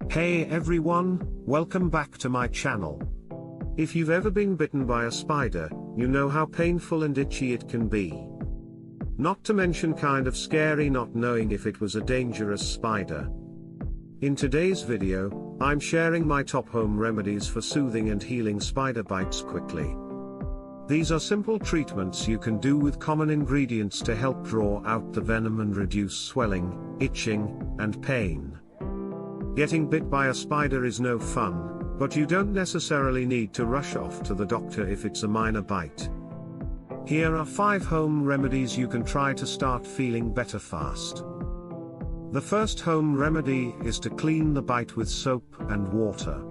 Hey everyone, welcome back to my channel. If you've ever been bitten by a spider, you know how painful and itchy it can be. Not to mention kind of scary not knowing if it was a dangerous spider. In today's video, I'm sharing my top home remedies for soothing and healing spider bites quickly. These are simple treatments you can do with common ingredients to help draw out the venom and reduce swelling, itching, and pain. Getting bit by a spider is no fun, but you don't necessarily need to rush off to the doctor if it's a minor bite. Here are 5 home remedies you can try to start feeling better fast. The first home remedy is to clean the bite with soap and water.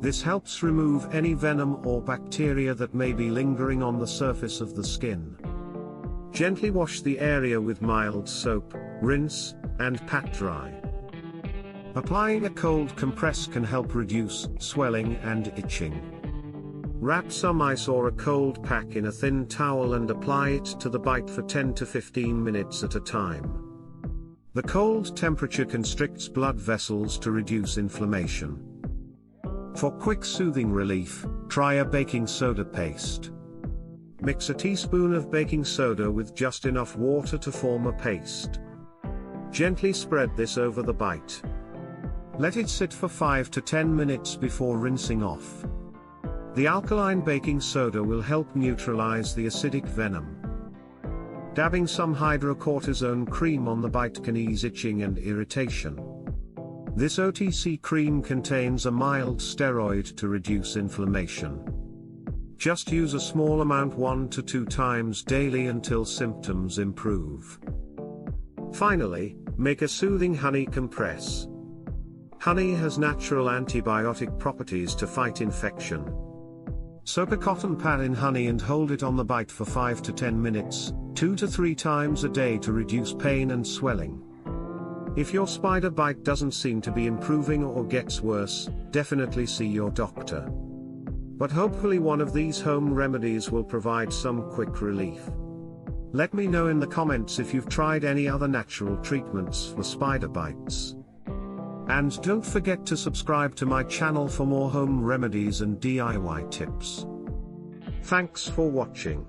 This helps remove any venom or bacteria that may be lingering on the surface of the skin. Gently wash the area with mild soap, rinse, and pat dry. Applying a cold compress can help reduce swelling and itching. Wrap some ice or a cold pack in a thin towel and apply it to the bite for 10 to 15 minutes at a time. The cold temperature constricts blood vessels to reduce inflammation. For quick soothing relief, try a baking soda paste. Mix a teaspoon of baking soda with just enough water to form a paste. Gently spread this over the bite. Let it sit for 5 to 10 minutes before rinsing off. The alkaline baking soda will help neutralize the acidic venom. Dabbing some hydrocortisone cream on the bite can ease itching and irritation. This OTC cream contains a mild steroid to reduce inflammation. Just use a small amount 1 to 2 times daily until symptoms improve. Finally, make a soothing honey compress. Honey has natural antibiotic properties to fight infection. Soak a cotton pad in honey and hold it on the bite for 5 to 10 minutes, 2 to 3 times a day to reduce pain and swelling. If your spider bite doesn't seem to be improving or gets worse, definitely see your doctor. But hopefully one of these home remedies will provide some quick relief. Let me know in the comments if you've tried any other natural treatments for spider bites. And don't forget to subscribe to my channel for more home remedies and DIY tips. Thanks for watching.